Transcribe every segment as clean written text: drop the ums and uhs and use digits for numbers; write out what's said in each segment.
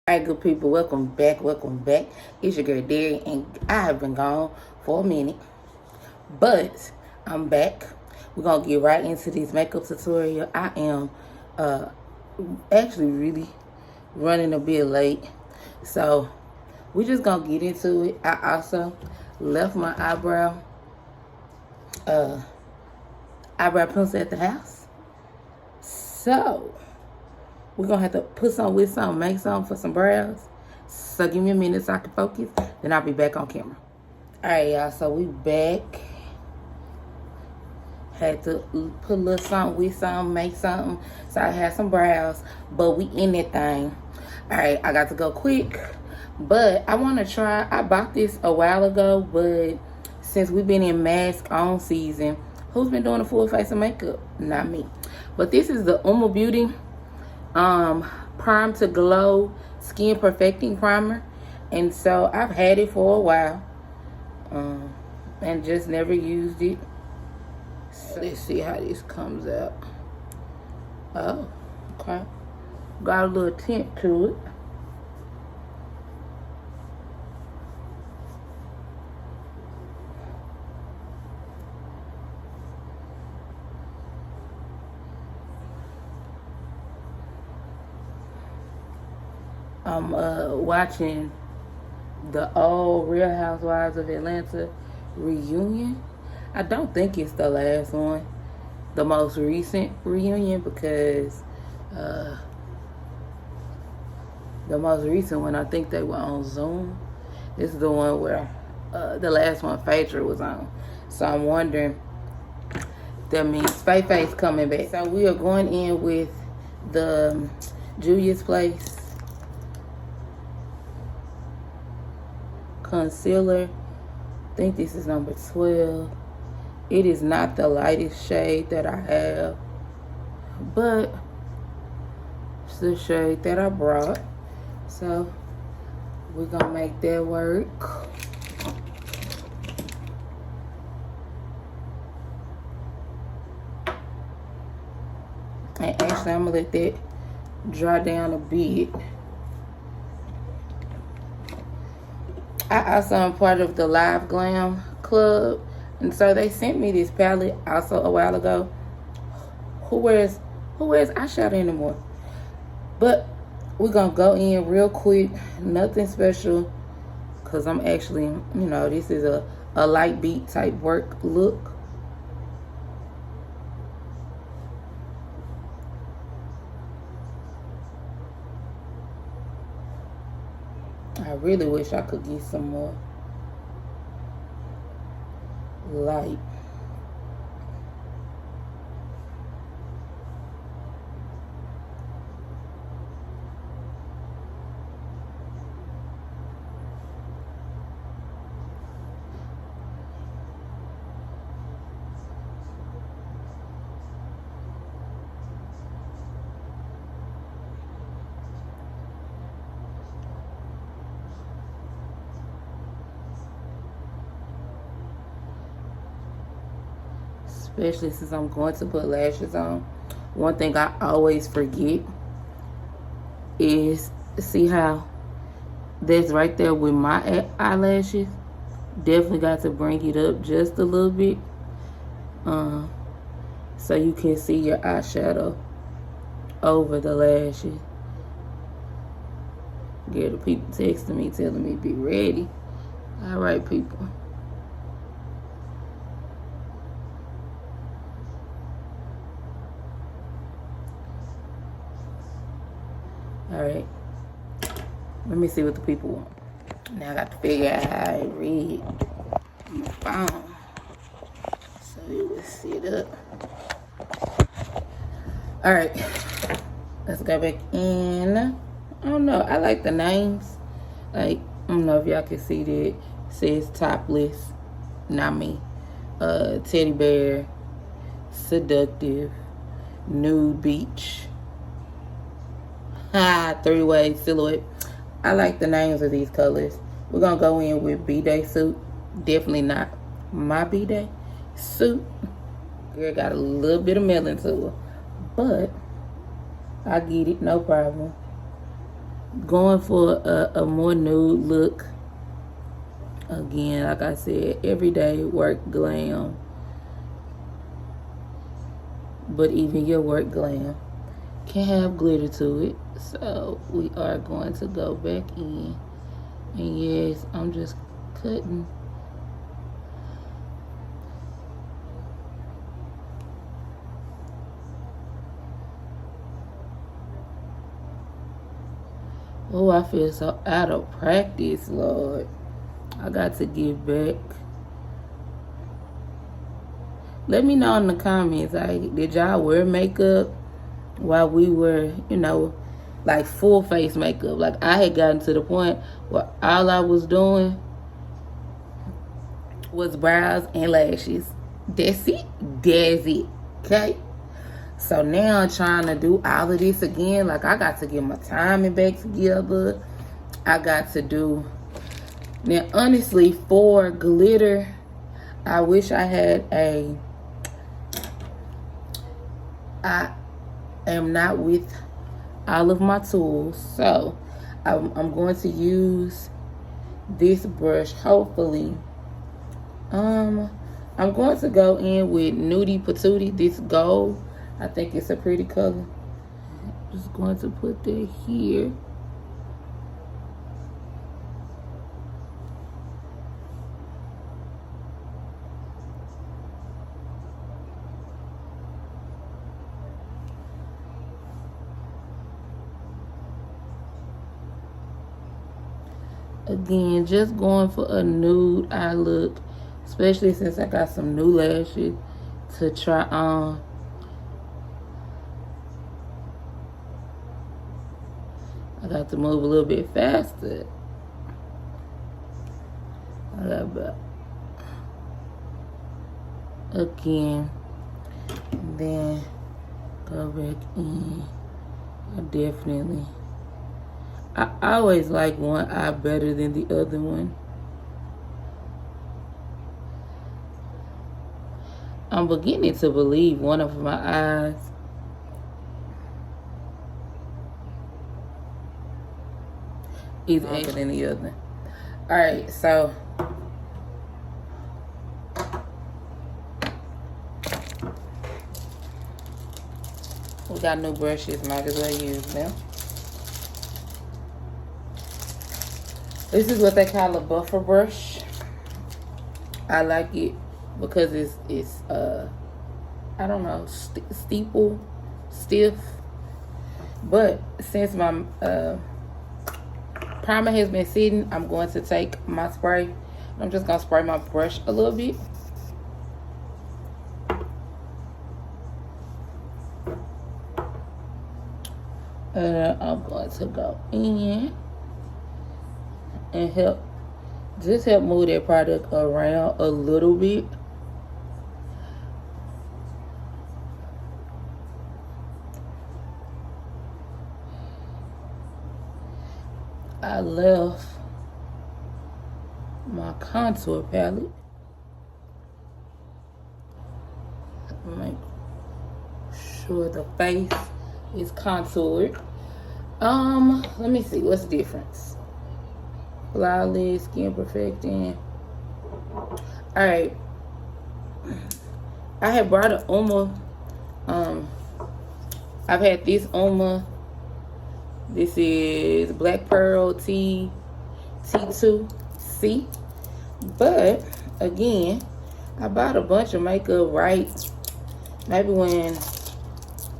Alright, good people, welcome back, It's your girl Derry, and I have been gone for a minute, but I'm back. We're gonna get right into this makeup tutorial. I am actually really running a bit late, so we're just gonna get into it. I also left my eyebrow pencil at the house, so we're going to have to put some with some, make some for some brows. So give me a minute so I can focus. Then I'll be back on camera. Alright, y'all. So we back. Had to put a little something with something, make something. So I had some brows. But we in that thing. Alright, I got to go quick. But I want to try. I bought this a while ago. But since we've been in mask on season, who's been doing a full face of makeup? Not me. But this is the Uoma Beauty Prime to Glow Skin Perfecting Primer, and so I've had it for a while and just never used it. So let's see how this comes out. Oh, okay, got a little tint to it. I'm watching the old Real Housewives of Atlanta reunion. I don't think it's the last one, the most recent reunion, because the most recent one, I think they were on Zoom. This is the one where the last one Phaedra was on. So I'm wondering if that means Faye's coming back. So we are going in with the Julia's Place concealer. I think this is number 12. It is not the lightest shade that I have, but it's the shade that I brought. So we're gonna make that work. And actually I'm gonna let that dry down a bit. I also am part of the Live Glam Club, and so they sent me this palette also a while ago. Who wears eyeshadow anymore? But we're gonna go in real quick, nothing special, because I'm actually, you know, this is a light beat type work look. I really wish I could get some more light. Especially since I'm going to put lashes on. One thing I always forget is, see how that's right there with my eyelashes? Definitely got to bring it up just a little bit, so you can see your eyeshadow over the lashes. Get the people texting me telling me be ready. All right, people. Alright, let me see what the people want. Now I got to figure out how I read on my phone, so it will sit up. Alright, let's go back in. I don't know, I like the names. Like, I don't know if y'all can see that. It says Topless, not me. Teddy Bear, Seductive, Nude Beach, three-way silhouette. I like the names of these colors. We're gonna go in with B-Day suit. Definitely not my B-Day suit. Girl got a little bit of melon to her, but I get it, no problem. Going for a more nude look. Again, like I said, everyday work glam. But even your work glam can have glitter to it. So we are going to go back in. And yes, I'm just cutting. Oh, I feel so out of practice, Lord. I got to get back. Let me know in the comments, like, did y'all wear makeup while we were, you know, like full face makeup? Like, I had gotten to the point where all I was doing was brows and lashes. That's it. That's it. Okay? So now I'm trying to do all of this again. Like, I got to get my timing back together. I got to do... Now, honestly, for glitter, I wish I had a... I am not with all of my tools. So, I'm going to use this brush, hopefully. I'm going to go in with Nudie Patootie, this gold. I think it's a pretty color. Just going to put that here. Again, just going for a nude eye look, especially since I got some new lashes to try on. I got to move a little bit faster. I got about again, and then go back in. I always like one eye better than the other one. I'm beginning to believe one of my eyes is bigger than the other. Alright, so we got new brushes, might as well use them. This is what they call a buffer brush. I like it because it's I don't know, stiff. But since my primer has been sitting, I'm going to take my spray. I'm just gonna spray my brush a little bit. I'm going to go in and help move that product around a little bit. I left my contour palette. Make sure the face is contoured. Let me see what's the difference. Flawless, skin perfecting. Alright. I had brought an Uoma. I've had this Uoma. This is Black Pearl T2C. But again, I bought a bunch of makeup right maybe when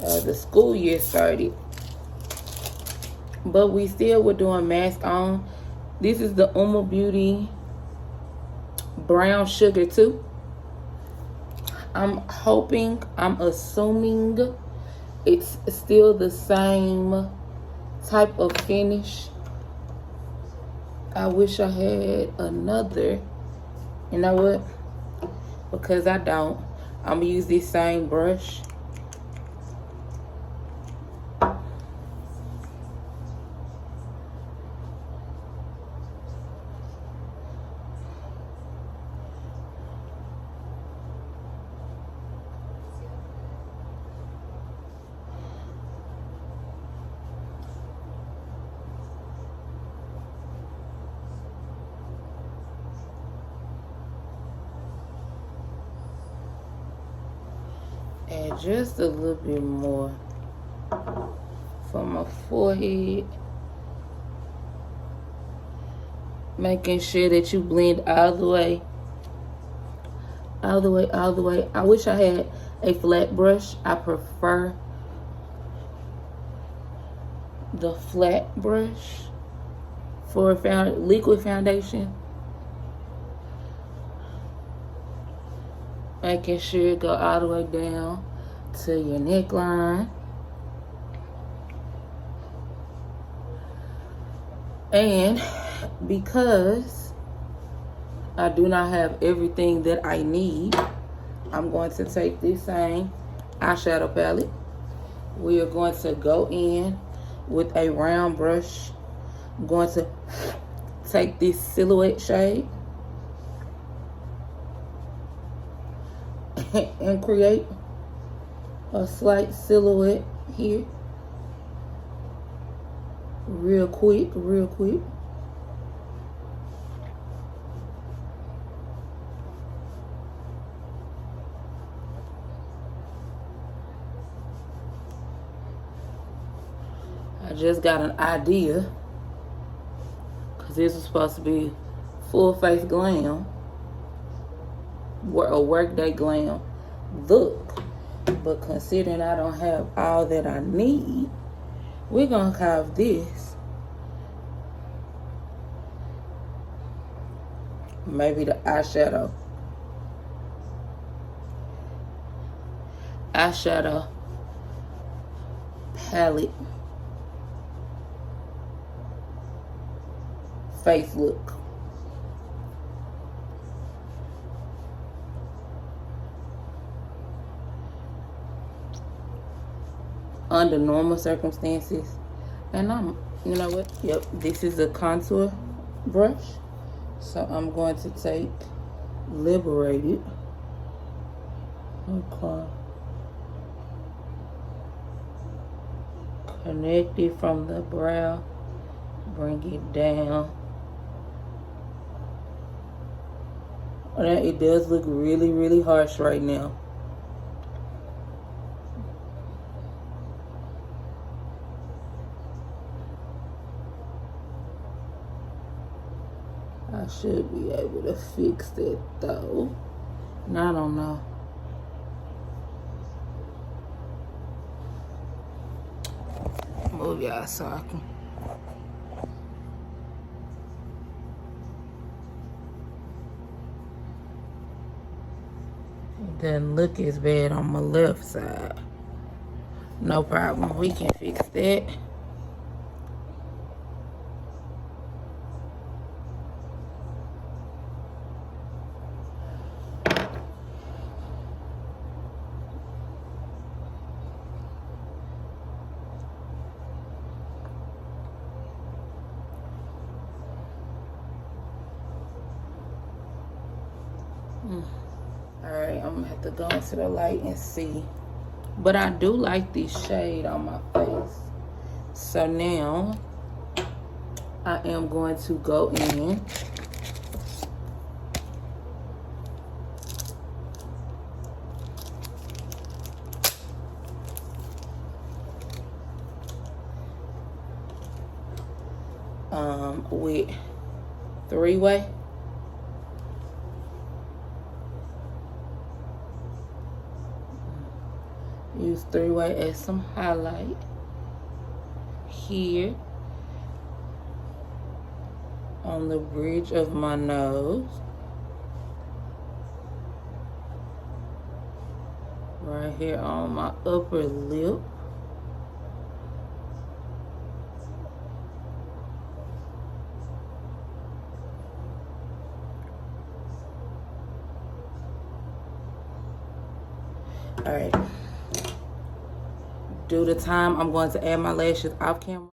the school year started. But we still were doing mask on. This is the Uoma Beauty Brown Sugar 2. I'm assuming it's still the same type of finish. I wish I had another. You know what? Because I don't. I'm gonna use this same brush. Add just a little bit more for my forehead. Making sure that you blend all the way. All the way, all the way. I wish I had a flat brush. I prefer the flat brush for liquid foundation. Making sure it go all the way down to your neckline. And because I do not have everything that I need, I'm going to take this same eyeshadow palette. We are going to go in with a round brush. I'm going to take this silhouette shade and create a slight silhouette here. Real quick, real quick. I just got an idea, because this was supposed to be full face glam, or a workday glam look. But considering I don't have all that I need, we're gonna carve this. Maybe the eyeshadow palette face look. Under normal circumstances, and you know what? Yep, this is a contour brush, so I'm going to take Liberated. Okay. Connect it from the brow, bring it down. It does look really, really harsh right now. I should be able to fix that though. And I don't know. Move y'all so I can. It doesn't look as bad on my left side. No problem. We can fix that. Alright, I'm gonna have to go into the light and see. But I do like this shade on my face. So now I am going to go in with three-way. Use three-way as some highlight here on the bridge of my nose, right here on my upper lip, all right. Due to time, I'm going to add my lashes off camera.